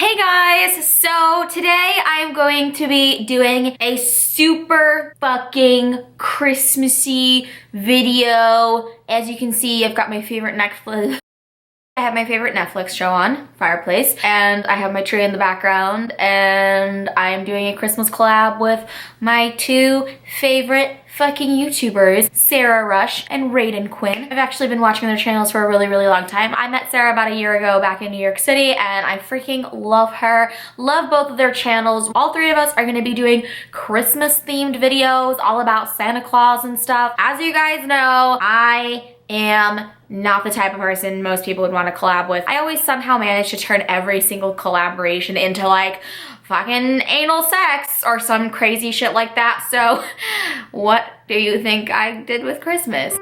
Hey guys, so today I'm going to be doing a super fucking Christmassy video. As you can see, I've got my favorite Netflix. I have my favorite Netflix show on, Fireplace, and I have my tree in the background, and I'm doing a Christmas collab with my two favorite fucking YouTubers, Sarah Rush and Raiden Quinn. I've actually been watching their channels for a really long time. I met Sarah about a year ago back in New York City, and I freaking love her. Love both of their channels. All three of us are gonna be doing Christmas themed videos all about Santa Claus and stuff. As you guys know, I am not the type of person most people would want to collab with. I always somehow manage to turn every single collaboration into like fucking anal sex or some crazy shit like that. So what do you think I did with Christmas?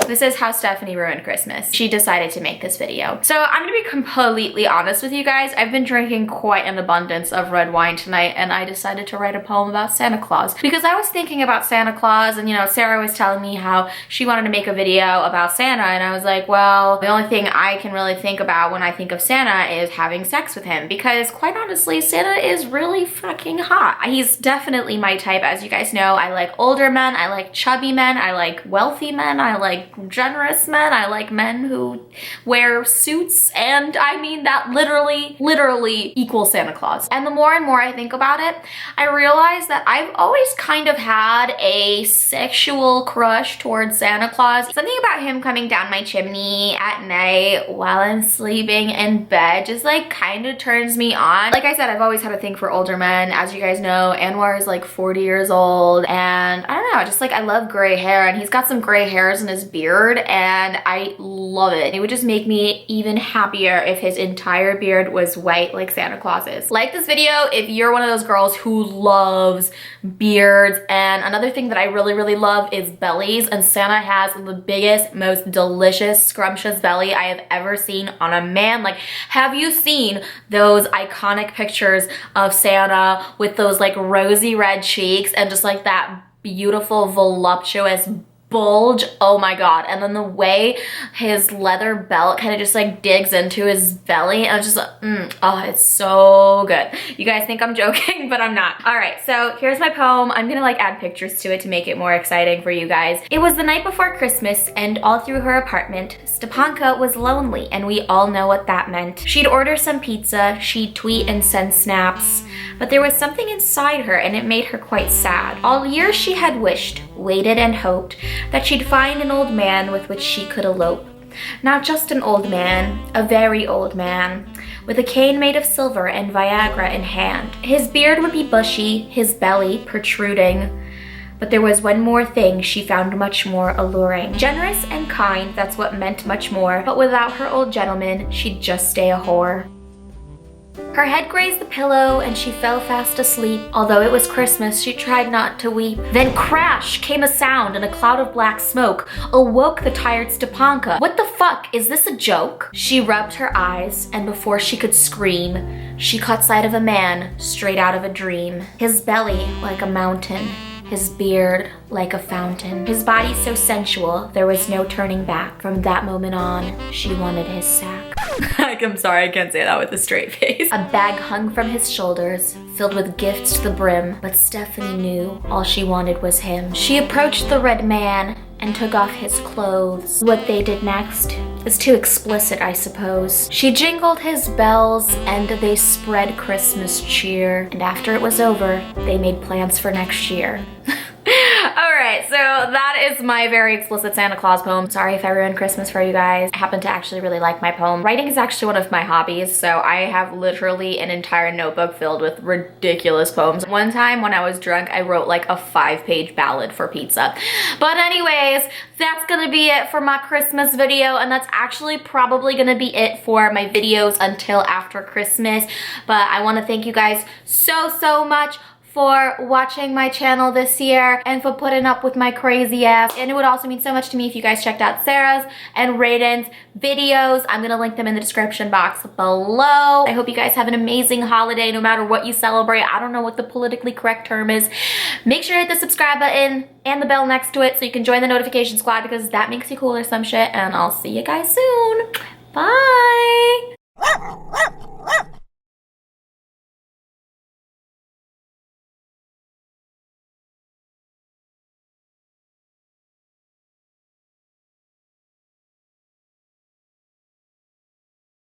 This is how Stephanie ruined Christmas. She decided to make this video. So I'm gonna be completely honest with you guys. I've been drinking quite an abundance of red wine tonight, and I decided to write a poem about Santa Claus because I was thinking about Santa Claus, and you know, Sarah was telling me how she wanted to make a video about Santa, and I was like, well, the only thing I can really think about when I think of Santa is having sex with him, because quite honestly, Santa is really fucking hot. He's definitely my type. As you guys know, I like older men, I like chubby men, I like wealthy men, I like generous men, I like men who wear suits, and I mean that literally equals Santa Claus. And the more and more I think about it, I realize that I've always kind of had a sexual crush towards Santa Claus. Something about him coming down my chimney at night while I'm sleeping in bed just like kind of turns me on. Like I said, I've always had a thing for older men. As you guys know, Anwar is like 40 years old, and I don't know, just like I love gray hair, and he's got some gray hairs in his beard, and I love it. It would just make me even happier if his entire beard was white like Santa Claus's. Like this video if you're one of those girls who loves beards. And another thing that I really love is bellies, and Santa has the biggest, most delicious, scrumptious belly I have ever seen on a man. Like, have you seen those iconic pictures of Santa with those like rosy red cheeks and just like that beautiful voluptuous bulge? Oh my god. And then the way his leather belt kind of just like digs into his belly, and it's just oh, it's so good. You guys think I'm joking, but I'm not. All right, so here's my poem. I'm gonna like add pictures to it to make it more exciting for you guys. It was the night before Christmas, and all through her apartment, Stepanka was lonely, and we all know what that meant. She'd order some pizza, she'd tweet and send snaps, but there was something inside her, and it made her quite sad. All year she had wished, waited and hoped that she'd find an old man with which she could elope. Not just an old man, a very old man, with a cane made of silver and Viagra in hand. His beard would be bushy, his belly protruding, but there was one more thing she found much more alluring. Generous and kind, that's what meant much more, but without her old gentleman, she'd just stay a whore. Her head grazed the pillow and she fell fast asleep. Although it was Christmas, she tried not to weep. Then crash came a sound and a cloud of black smoke awoke the tired Stepanka. What the fuck? Is this a joke? She rubbed her eyes, and before she could scream, she caught sight of a man straight out of a dream. His belly like a mountain, his beard like a fountain. His body so sensual, there was no turning back. From that moment on, she wanted his sack. I'm sorry, I can't say that with a straight face. A bag hung from his shoulders, filled with gifts to the brim, but Stephanie knew all she wanted was him. She approached the red man and took off his clothes. What they did next is too explicit, I suppose. She jingled his bells and they spread Christmas cheer. And after it was over, they made plans for next year. Alright, so that is my very explicit Santa Claus poem. Sorry if I ruined Christmas for you guys. I happen to actually really like my poem. Writing is actually one of my hobbies, so I have literally an entire notebook filled with ridiculous poems. One time when I was drunk, I wrote like a 5-page ballad for pizza. But anyways, that's gonna be it for my Christmas video, and that's actually probably gonna be it for my videos until after Christmas. But I want to thank you guys so much for watching my channel this year and for putting up with my crazy ass. And it would also mean so much to me if you guys checked out Sarah's and Raiden's videos. I'm gonna link them in the description box below. I hope you guys have an amazing holiday no matter what you celebrate. I don't know what the politically correct term is. Make sure to hit the subscribe button and the bell next to it so you can join the notification squad, because that makes you cool or some shit. And I'll see you guys soon. Bye.